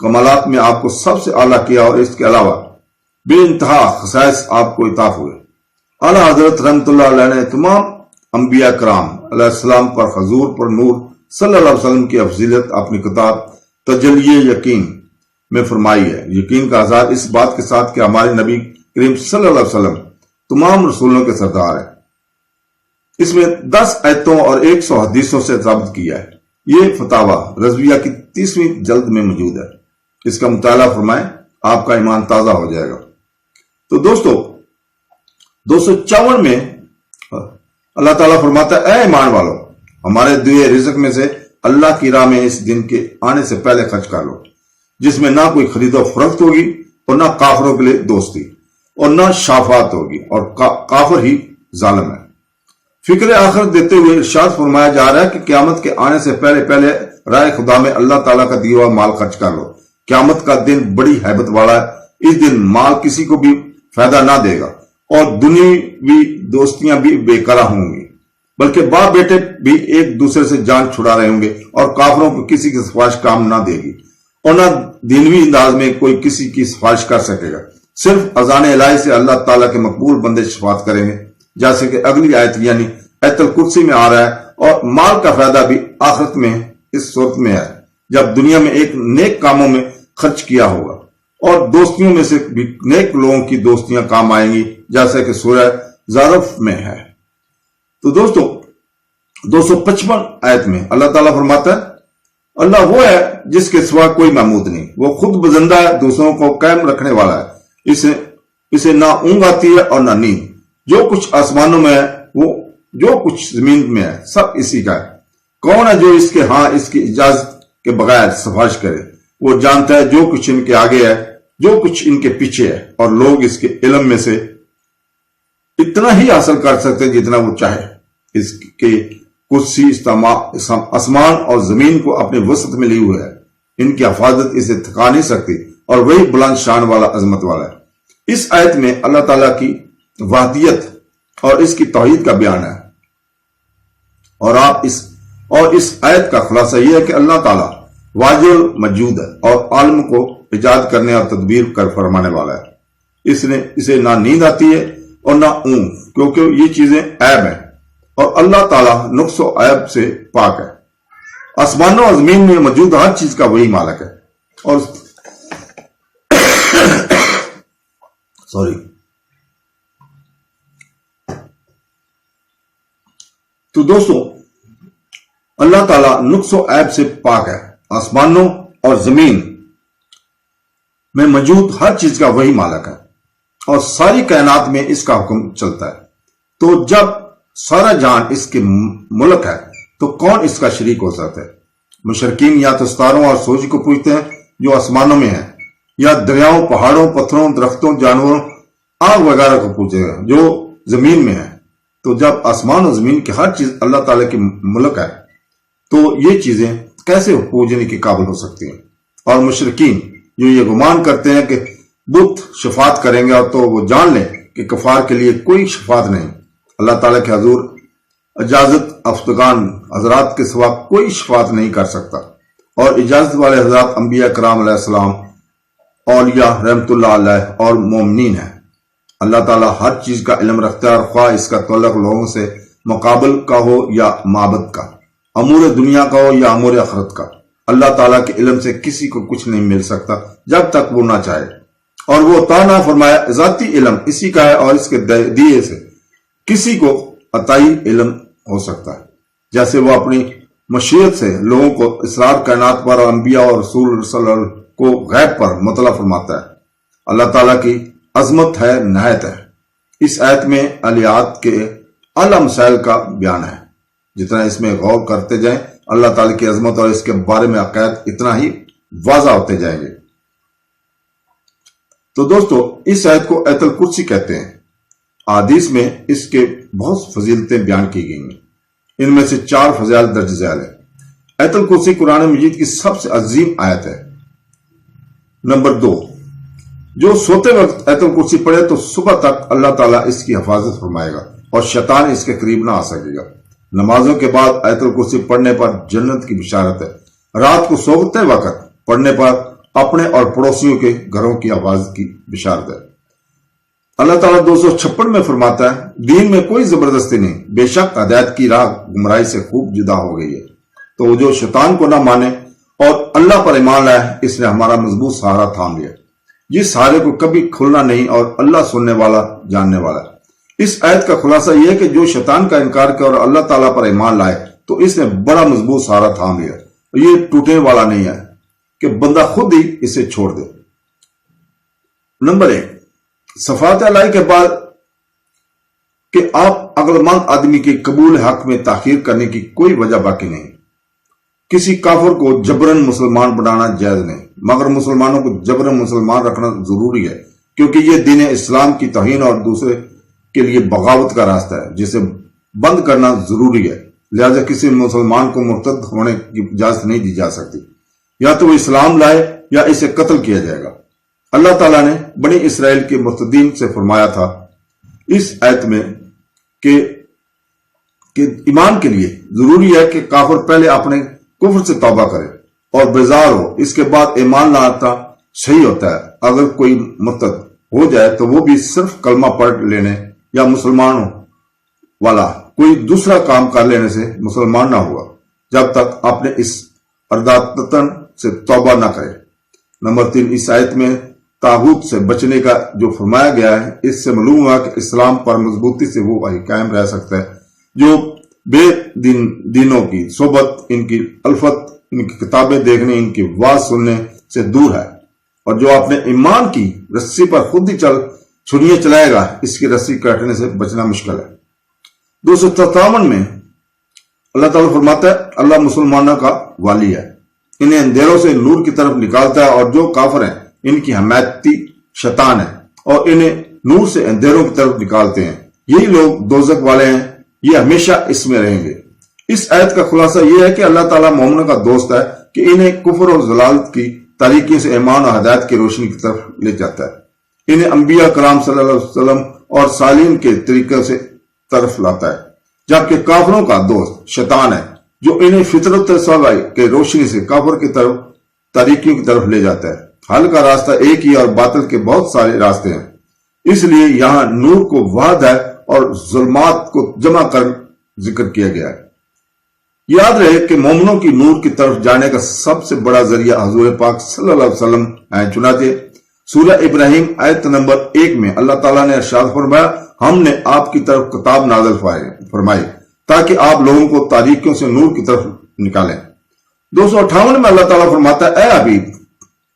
کمالات میں آپ کو سب سے اعلیٰ کیا اور اس کے علاوہ بے انتہا خصائص آپ کو عطا ہوئے۔ اعلیٰ حضرت رحمت اللہ علیہ نے تمام انبیاء کرام علیہ السلام پر حضور پر نور صلی اللہ علیہ وسلم کی افضیلت اپنی کتاب تجلی یقین میں فرمائی ہے۔ یقین کا اظہار اس بات کے ساتھ کہ ہمارے نبی کریم صلی اللہ علیہ وسلم تمام رسولوں کے سردار ہے۔ اس میں 10 آیتوں اور 100 حدیثوں سے ثابت کیا ہے۔ یہ فتاوی رضویہ کی 30ویں جلد میں موجود ہے، اس کا مطالعہ فرمائیں، آپ کا ایمان تازہ ہو جائے گا۔ تو دوستو 254 میں اللہ تعالیٰ فرماتا ہے، اے ایمان والو، ہمارے دیے رزق میں سے اللہ کی راہ میں اس دن کے آنے سے پہلے خرچ کر لو، جس میں نہ کوئی خرید و فروخت ہوگی اور نہ کافروں کے لیے دوستی اور نہ شافات ہوگی، اور کافر ہی ظالم ہے۔ فکر آخرت دیتے ہوئے ارشاد فرمایا جا رہا ہے کہ قیامت کے آنے سے پہلے رائے خدا میں اللہ تعالیٰ کا دیا ہوا مال خرچ کر لو۔ قیامت کا دن بڑی ہیبت والا ہے۔ اس دن مال کسی کو بھی فائدہ نہ دے گا اور دنیاوی دوستیاں بھی بےکار ہوں گی، بلکہ باپ بیٹے بھی ایک دوسرے سے جان چھڑا رہے ہوں گے، اور کافروں کو کسی کی سفارش کام نہ دے گی، اور نہ دینوی انداز میں کوئی کسی کی سفارش کر سکے گا۔ صرف اذان الہی سے اللہ تعالیٰ کے مقبول بندے شفاعت کریں گے، جیسے کہ اگلی آیت یعنی آیت الکرسی میں آ رہا ہے۔ اور مال کا فائدہ بھی آخرت میں اس صورت میں ہے جب دنیا میں ایک نیک کاموں میں خرچ کیا ہوگا، اور دوستیوں میں سے بھی نیک لوگوں کی دوستیاں کام آئیں گی، جیسا کہ سورہ زخرف میں ہے۔ تو دوستو 255 آیت میں اللہ تعالیٰ فرماتا ہے، اللہ وہ ہے جس کے سوا کوئی معبود نہیں، وہ خود بزندہ ہے، دوسروں کو قائم رکھنے والا ہے، اسے نہ اونگ آتی ہے اور نہ نیند۔ جو کچھ آسمانوں میں ہے، وہ جو کچھ زمین میں ہے، سب اسی کا ہے۔ کون ہے جو اس کے ہاں اس کی اجازت کے بغیر سفارش کرے؟ وہ جانتا ہے جو کچھ ان کے آگے ہے، جو کچھ ان کے پیچھے ہے، اور لوگ اس کے علم میں سے اتنا ہی حاصل کر سکتے ہیں جتنا وہ چاہے۔ اس کے کرسی آسمان اور زمین کو اپنے وسط میں لی ہوئے ہے، ان کی حفاظت اسے تھکا نہیں سکتی، اور وہی بلند شان والا عظمت والا ہے۔ اس آیت میں اللہ تعالیٰ کی وحدیت اور اس کی توحید کا بیان ہے، اور اس آیت کا خلاصہ یہ ہے کہ اللہ تعالیٰ واجد الموجود ہے اور عالم کو ایجاد کرنے اور تدبیر کر فرمانے والا ہے۔ اسے نہ نیند آتی ہے اور نہ اونگ، کیونکہ یہ چیزیں عیب ہیں، اور اللہ تعالیٰ نقص و عیب سے پاک ہے۔ آسمانوں اور زمین میں موجود ہر چیز کا وہی مالک ہے، اور تو دوستو اللہ تعالیٰ نقص و عیب سے پاک ہے۔ آسمانوں اور زمین میں موجود ہر چیز کا وہی مالک ہے، اور ساری کائنات میں اس کا حکم چلتا ہے۔ تو جب سارا جہان اس کے ملک ہے تو کون اس کا شریک ہو سکتا ہے؟ مشرکین یا تو ستاروں اور سورج کو پوجتے ہیں جو آسمانوں میں ہیں، یا دریاؤں، پہاڑوں، پتھروں، درختوں، جانوروں، آگ وغیرہ کو پوجتے ہیں جو زمین میں ہیں۔ تو جب آسمان اور زمین کی ہر چیز اللہ تعالیٰ کی ملک ہے تو یہ چیزیں کیسے پوجنے کے قابل ہو سکتی ہیں؟ اور مشرکین جو یہ گمان کرتے ہیں کہ بت شفاعت کریں گے، اور تو وہ جان لیں کہ کفار کے لیے کوئی شفاعت نہیں، اللہ تعالیٰ کے حضور اجازت افغان حضرات کے سوا کوئی شفاعت نہیں کر سکتا، اور اجازت والے حضرات انبیاء کرام علیہ السلام، اولیاء رحمت اللہ علیہ اور مومنین ہیں۔ اللہ تعالیٰ ہر چیز کا علم رکھتا ہے، اور خواہ اس کا تعلق لوگوں سے مقابل کا ہو یا معبد کا، امور دنیا کا ہو یا امور آخرت کا۔ اللہ تعالیٰ کے علم سے کسی کو کچھ نہیں مل سکتا جب تک وہ نہ چاہے، اور وہ عطا نہ فرمایا ذاتی علم اسی کا ہے، اور اس کے دیے سے کسی کو عطائی علم ہو سکتا ہے، جیسے وہ اپنی مشیت سے لوگوں کو اسرار کائنات پر اور انبیاء اور رسول صلی اللہ علیہ وسلم کو غیب پر مطلع فرماتا ہے۔ اللہ تعالیٰ کی عظمت ہے، نہایت ہے۔ اس آیت میں الیات کے اعلی مسائل کا بیان ہے۔ جتنا اس میں غور کرتے جائیں اللہ تعالیٰ کی عظمت اور اس کے بارے میں عقائد اتنا ہی واضح ہوتے جائیں گے۔ تو دوستو اس آیت کو آیت الکرسی کہتے ہیں۔ حدیث میں اس کے بہت فضیلتیں بیان کی گئی ہیں، ان میں سے 4 فضائل درج ذیل ہیں۔ آیت الکرسی قرآن مجید کی سب سے عظیم آیت ہے۔ نمبر 2، جو سوتے وقت آیت الکرسی پڑھے تو صبح تک اللہ تعالیٰ اس کی حفاظت فرمائے گا اور شیطان اس کے قریب نہ آ سکے گا۔ نمازوں کے بعد آیت الکرسی پڑھنے پر جنت کی بشارت ہے۔ رات کو سوتے وقت پڑھنے پر اپنے اور پڑوسیوں کے گھروں کی آواز کی بشارت ہے۔ اللہ تعالیٰ 256 میں فرماتا ہے دین میں کوئی زبردستی نہیں، بے شک ہدایت کی راہ گمراہی سے خوب جدا ہو گئی ہے۔ تو وہ جو شیطان کو نہ مانے اور اللہ پر ایمان لائے، اس نے ہمارا مضبوط سہارا تھام لیا، جس سہارے کو کبھی کھلنا نہیں، اور اللہ سننے والا جاننے والا ہے۔ اس آیت کا خلاصہ یہ ہے کہ جو شیطان کا انکار کر اور اللہ تعالیٰ پر ایمان لائے تو اس نے بڑا مضبوط سہارا تھام لیا، یہ ٹوٹنے والا نہیں ہے کہ بندہ خود ہی اسے چھوڑ دے۔ نمبر 1، صفات الہی کے بعد کہ آپ عقل مند آدمی کے قبول حق میں تاخیر کرنے کی کوئی وجہ باقی نہیں۔ کسی کافر کو جبرن مسلمان بنانا جائز نہیں، مگر مسلمانوں کو جبرن مسلمان رکھنا ضروری ہے، کیونکہ یہ دین اسلام کی توہین اور دوسرے کے لیے بغاوت کا راستہ ہے، جسے بند کرنا ضروری ہے۔ لہذا کسی مسلمان کو مرتد ہونے کی اجازت نہیں دی جا سکتی، یا تو وہ اسلام لائے یا اسے قتل کیا جائے گا۔ اللہ تعالیٰ نے بنی اسرائیل کے مرتدین سے فرمایا تھا اس آیت میں کہ ایمان کے لیے ضروری ہے کہ کافر پہلے اپنے کفر سے توبہ کرے اور بیزار ہو، اس کے بعد ایمان لانا صحیح ہوتا ہے۔ اگر کوئی مرتد ہو جائے تو وہ بھی صرف کلمہ پڑھ لینے یا مسلمانوں والا کوئی دوسرا کام کر لینے سے مسلمان نہ ہوا، جب تک اپنے اس ارداتن سے توبہ نہ کرے۔ نمبر 3، اس آیت میں طاغوت سے بچنے کا جو فرمایا گیا ہے، اس سے معلوم ہوا کہ اسلام پر مضبوطی سے وہ قائم رہ سکتا ہے جو بے دینوں کی صحبت، ان کی الفت، ان کی کتابیں دیکھنے، ان کی واز سننے سے دور ہے، اور جو اپنے ایمان کی رسی پر خود ہی چھریاں چلائے گا، اس کی رسی کاٹنے سے بچنا مشکل ہے۔ 257 میں اللہ تعالیٰ فرماتا ہے اللہ مسلمانوں کا والی ہے، انہیں اندھیروں سے نور کی طرف نکالتا ہے، اور جو کافر ہیں ان کی حمایتی شیطان ہے اور انہیں نور سے اندھیروں کی طرف نکالتے ہیں، یہی لوگ دوزخ والے ہیں، یہ ہمیشہ اس میں رہیں گے۔ اس آیت کا خلاصہ یہ ہے کہ اللہ تعالیٰ مومنوں کا دوست ہے کہ انہیں کفر اور ضلالت کی تاریکی سے ایمان اور ہدایت کی روشنی کی طرف لے جاتا ہے، انہیں انبیاء کرام صلی اللہ علیہ وسلم اور صالحین کے طریقے سے طرف لاتا ہے، جبکہ کافروں کا دوست شیطان ہے جو انہیں فطرت سوائی کے روشنی سے کافر کی طرف تاریکیوں کی طرف لے جاتا ہے۔ حل کا راستہ ایک ہی اور باطل کے بہت سارے راستے ہیں، اس لیے یہاں نور کو واحد ہے اور ظلمات کو جمع کر ذکر کیا گیا ہے۔ یاد رہے کہ مومنوں کی نور کی طرف جانے کا سب سے بڑا ذریعہ حضور پاک صلی اللہ علیہ وسلم ہے، چنانچہ سورہ ابراہیم آیت نمبر 1 میں اللہ تعالیٰ نے ارشاد فرمایا ہم نے آپ کی طرف کتاب نازل فرمائی تاکہ آپ لوگوں کو تاریکیوں سے نور کی طرف نکالیں۔ 258 میں اللہ تعالیٰ فرماتا ہے اے حبیب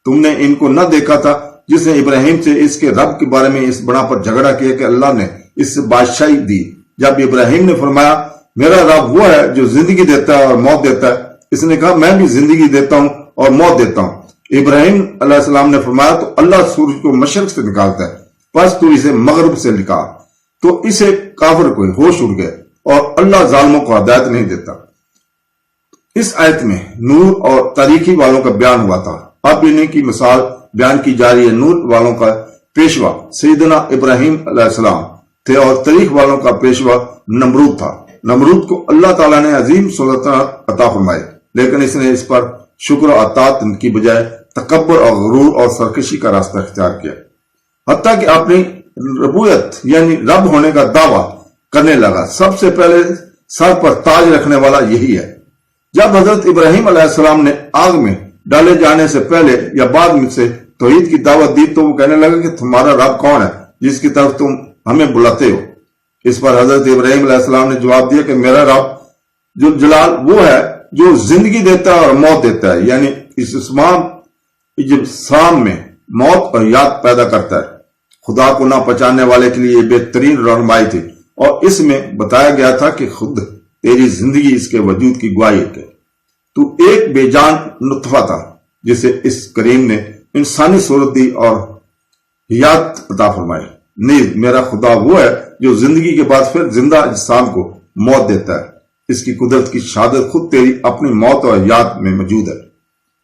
تم نے ان کو نہ دیکھا تھا جس نے ابراہیم سے اس کے رب کے بارے میں اس بنا پر جھگڑا کیا کہ اللہ نے اس سے بادشاہی دی، جب ابراہیم نے فرمایا میرا رب وہ ہے جو زندگی دیتا ہے اور موت دیتا ہے، اس نے کہا میں بھی زندگی دیتا ہوں اور موت دیتا ہوں۔ ابراہیم علیہ السلام نے فرمایا تو اللہ سورج کو مشرق سے نکالتا ہے، پس تو اسے مغرب سے نکال، تو اسے کافر کو ہوش اڑ گئے اور اللہ ظالموں کو ہدایت نہیں دیتا۔ اس آیت میں نور اور تاریکی والوں کا بیان ہوا تھا، اب انہیں کی مثال بیان کی جا رہی ہے۔ نور والوں کا پیشوا سیدنا ابراہیم علیہ السلام تھے اور تاریخ والوں کا پیشوا نمرود تھا۔ نمرود کو اللہ تعالیٰ نے عظیم سلطنت عطا فرمائی، لیکن اس نے اس پر شکر و اطاعت کی بجائے تکبر اور غرور اور سرکشی کا راستہ اختیار کیا، حتیٰ کہ اپنی ربوبیت یعنی رب ہونے کا دعویٰ کرنے لگا۔ سب سے پہلے سر پر تاج رکھنے والا یہی ہے۔ جب حضرت ابراہیم علیہ السلام نے آگ میں ڈالے جانے سے پہلے یا بعد میں سے توحید کی دعوت دی تو وہ کہنے لگا کہ تمہارا رب کون ہے جس کی طرف تم ہمیں بلاتے ہو؟ اس پر حضرت ابراہیم علیہ السلام نے جواب دیا کہ میرا رب جو جلال وہ ہے جو زندگی دیتا ہے اور موت دیتا ہے، یعنی اس اجسام میں موت اور یاد پیدا کرتا ہے۔ خدا کو نہ پہچاننے والے کے لیے یہ بہترین رہنمائی تھی، اور اس میں بتایا گیا تھا کہ خود تیری زندگی اس کے وجود کی گواہی ہے۔ تو ایک بے جان نطفہ تھا جسے اس کریم نے انسانی صورت دی اور حیات عطا فرمائی۔ نیز میرا خدا وہ ہے جو زندگی کے بعد پھر زندہ اجسام کو موت دیتا ہے، اس کی قدرت کی شہادت خود تیری اپنی موت اور حیات میں موجود ہے۔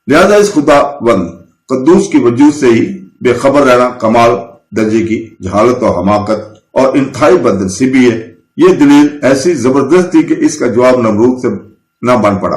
لہذا اس خدا بند قدوس کی وجود سے ہی بے خبر رہنا کمال درجے کی جہالت اور حماقت اور انتہائی بدنصیبی ہے۔ یہ دلیل ایسی زبردست تھی کہ اس کا جواب نمرود سے نہ بن پڑا۔